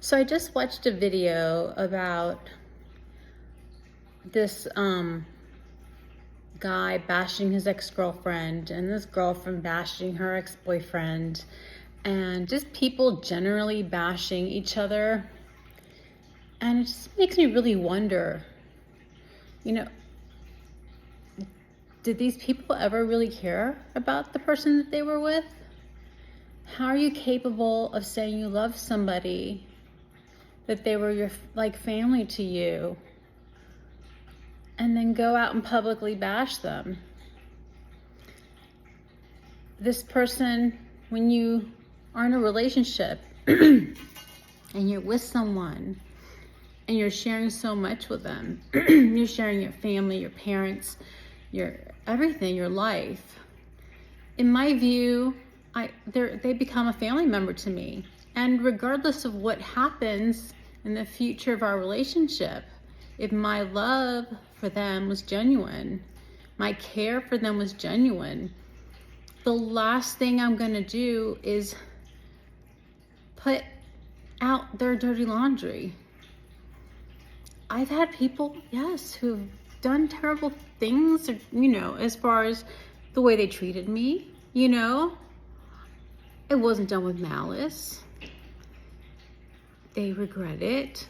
So I just watched a video about this guy bashing his ex-girlfriend and this girlfriend bashing her ex-boyfriend and just people generally bashing each other. And it just makes me really wonder, did these people ever really care about the person that they were with? How are you capable of saying you love somebody, that they were your family to you, and then go out and publicly bash them? This person, when you are in a relationship and you're with someone and you're sharing so much with them, you're sharing your family, your parents, your everything, your life. In my view, they become a family member to me. And regardless of what happens in the future of our relationship, if my love for them was genuine, my care for them was genuine, the last thing I'm gonna do is put out their dirty laundry. I've had people, yes, who've done terrible things, as far as the way they treated me, It wasn't done with malice. They regret it.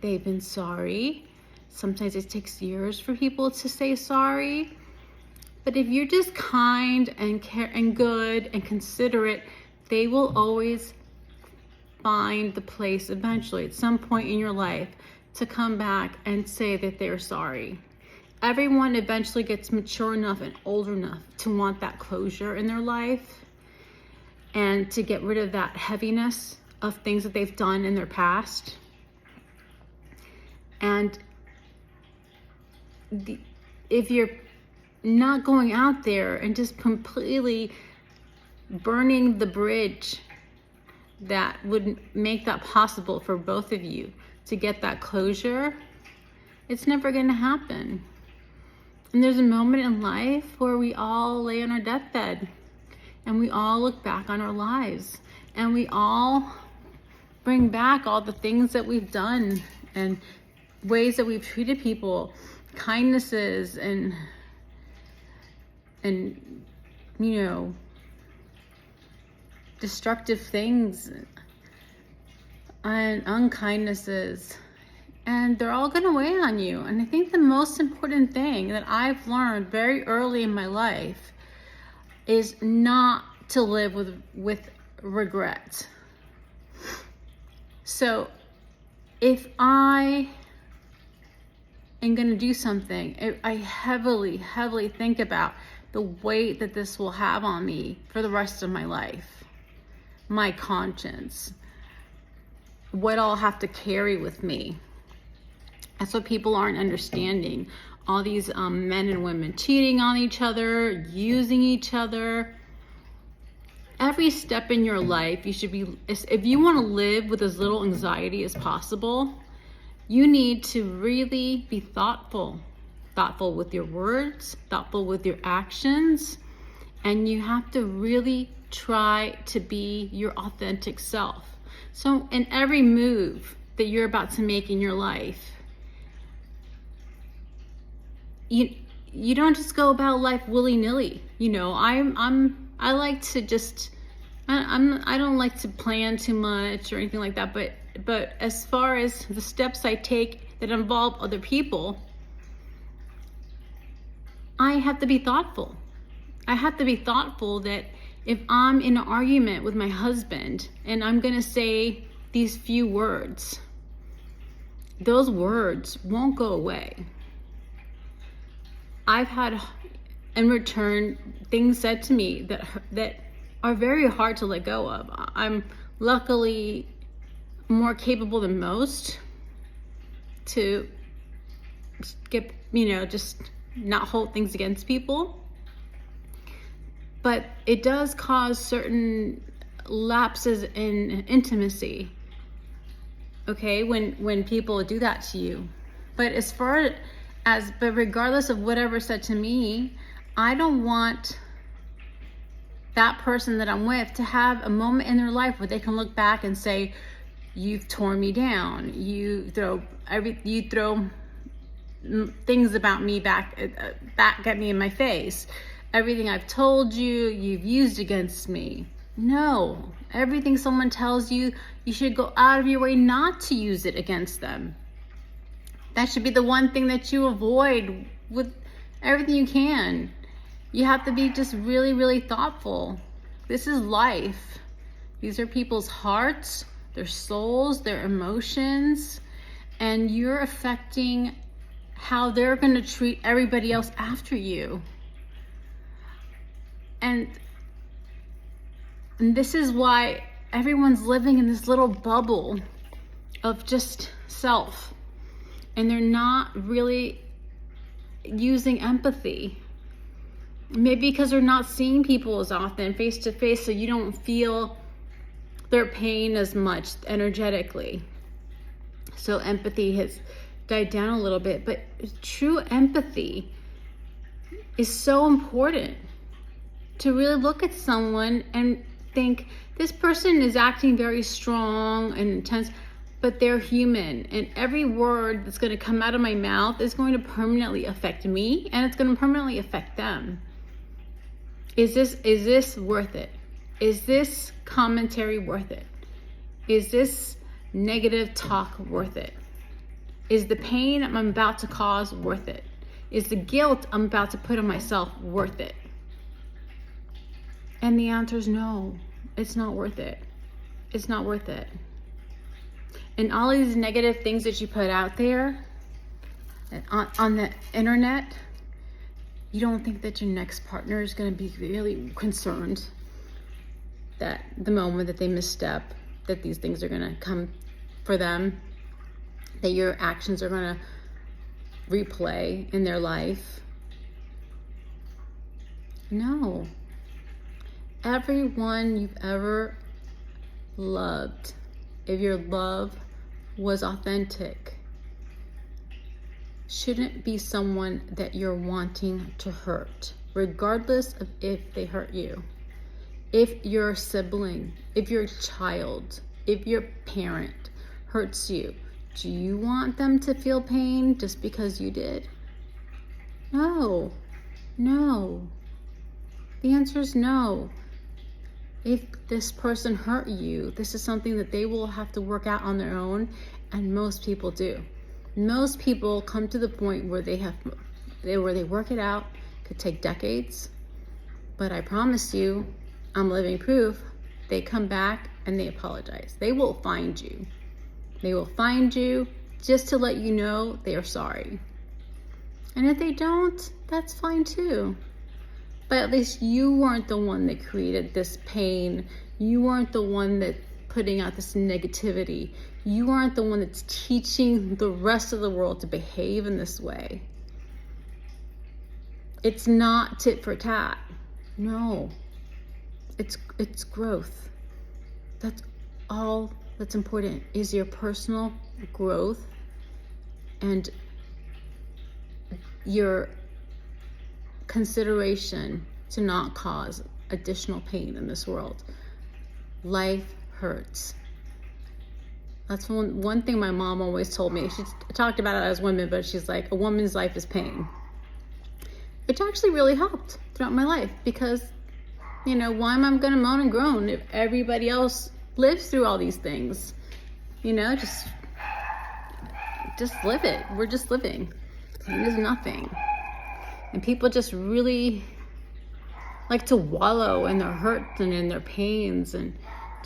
They've been sorry. Sometimes it takes years for people to say sorry. But if you're just kind and care and good and considerate, they will always find the place eventually at some point in your life to come back and say that they're sorry. Everyone eventually gets mature enough and old enough to want that closure in their life and to get rid of that heaviness of things that they've done in their past. And if you're not going out there and just completely burning the bridge that would make that possible for both of you to get that closure, it's never going to happen. And there's a moment in life where we all lay on our deathbed and we all look back on our lives and we all bring back all the things that we've done and ways that we've treated people, kindnesses and destructive things and unkindnesses, and they're all going to weigh on you. And I think the most important thing that I've learned very early in my life is not to live with regret. So if I am going to do something, I heavily think about the weight that this will have on me for the rest of my life, my conscience, what I'll have to carry with me. That's what people aren't understanding. All these men and women cheating on each other, using each other. Every step in your life, you should be, if you want to live with as little anxiety as possible, you need to really be thoughtful with your words, thoughtful with your actions, and you have to really try to be your authentic self. So in every move that you're about to make in your life, you don't just go about life willy-nilly. I like to just, I don't like to plan too much or anything like that, but as far as the steps I take that involve other people, I have to be thoughtful. I have to be thoughtful that if I'm in an argument with my husband and I'm going to say these few words, those words won't go away. I've had, in return, things said to me that are very hard to let go of. I'm luckily more capable than most to get, just not hold things against people. But it does cause certain lapses in intimacy, okay, when people do that to you. But but regardless of whatever said to me, I don't want that person that I'm with to have a moment in their life where they can look back and say, You've torn me down. You throw things about me back at me in my face. Everything I've told you, you've used against me. No, everything someone tells you, you should go out of your way not to use it against them. That should be the one thing that you avoid with everything you can. You have to be just really, really thoughtful. This is life. These are people's hearts, their souls, their emotions, and you're affecting how they're going to treat everybody else after you. And this is why everyone's living in this little bubble of just self. And they're not really using empathy. Maybe because they're not seeing people as often face to face, so you don't feel their pain as much energetically. So empathy has died down a little bit, but true empathy is so important. To really look at someone and think, this person is acting very strong and intense, but they're human, and every word that's going to come out of my mouth is going to permanently affect me, and it's going to permanently affect them. Is this worth it? Is this commentary worth it? Is this negative talk worth it? Is the pain I'm about to cause worth it? Is the guilt I'm about to put on myself worth it? And the answer is no, it's not worth it. It's not worth it. And all these negative things that you put out there on the internet, you don't think that your next partner is going to be really concerned that the moment that they misstep, that these things are going to come for them, that your actions are going to replay in their life? No. Everyone you've ever loved, if your love was authentic, shouldn't be someone that you're wanting to hurt, regardless of if they hurt you. If your sibling, if your child, if your parent hurts you, do you want them to feel pain just because you did? No. The answer is no. If this person hurt you, this is something that they will have to work out on their own, and most people do. Most people come to the point where they work it out. Could take decades, but I promise you, I'm living proof. They come back and they apologize. They will find you. They will find you just to let you know they are sorry. And if they don't, that's fine too. But at least you weren't the one that created this pain. You weren't the one that putting out this negativity. You aren't the one that's teaching the rest of the world to behave in this way. It's not tit for tat. No. It's growth. That's all that's important, is your personal growth and your consideration to not cause additional pain in this world. Life hurts. That's one thing my mom always told me. She talked about it as women, but she's like, a woman's life is pain. Which actually really helped throughout my life, because, why am I going to moan and groan if everybody else lives through all these things? Just live it. We're just living. Pain is nothing. And people just really like to wallow in their hurts and in their pains, and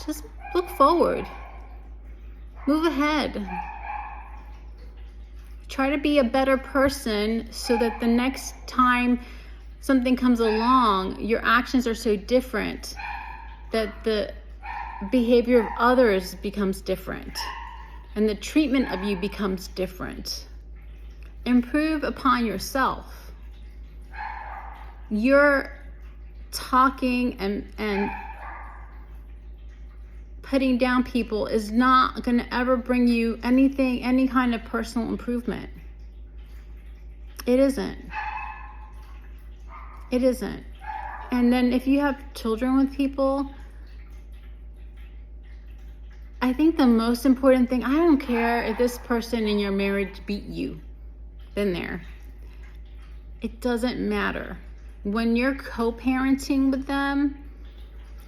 just look forward. Move ahead. Try to be a better person so that the next time something comes along, your actions are so different that the behavior of others becomes different and the treatment of you becomes different. Improve upon yourself. You're talking and putting down people is not going to ever bring you any kind of personal improvement. It isn't. And then if you have children with people, I think the most important thing, I don't care if this person in your marriage beat you. Been there. It doesn't matter. When you're co-parenting with them,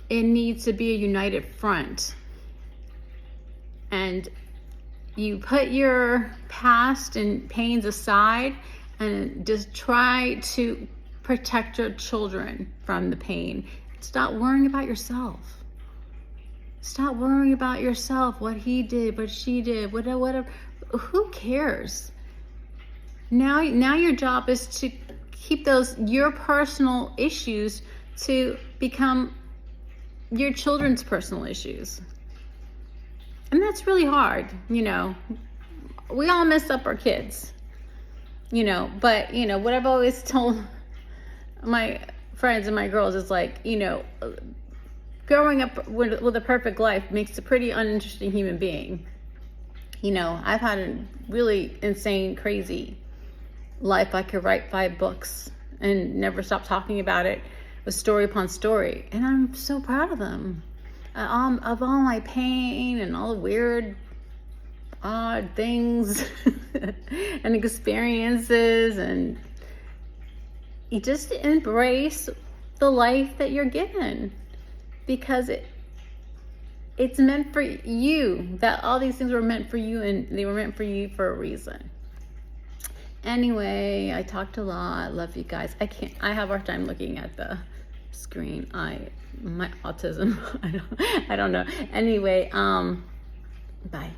it needs to be a united front. And you put your past and pains aside and just try to protect your children from the pain. Stop worrying about yourself. Stop worrying about yourself, what he did, what she did, whatever. Who cares? Now your job is to keep your personal issues to become your children's personal issues. And that's really hard, you know. We all mess up our kids, you know, but, you know, what I've always told my friends and my girls is like, you know, growing up with a perfect life makes a pretty uninteresting human being. You know, I've had a really insane, crazy life. I could write 5 books and never stop talking about it with story upon story. And I'm so proud of them. Of all my pain and all the weird, odd things and experiences, and you just embrace the life that you're given, because it's meant for you. That all these things were meant for you, and they were meant for you for a reason. Anyway, I talked a lot. Love you guys. I have a hard time looking at the screen. My autism. I don't know. Anyway, bye.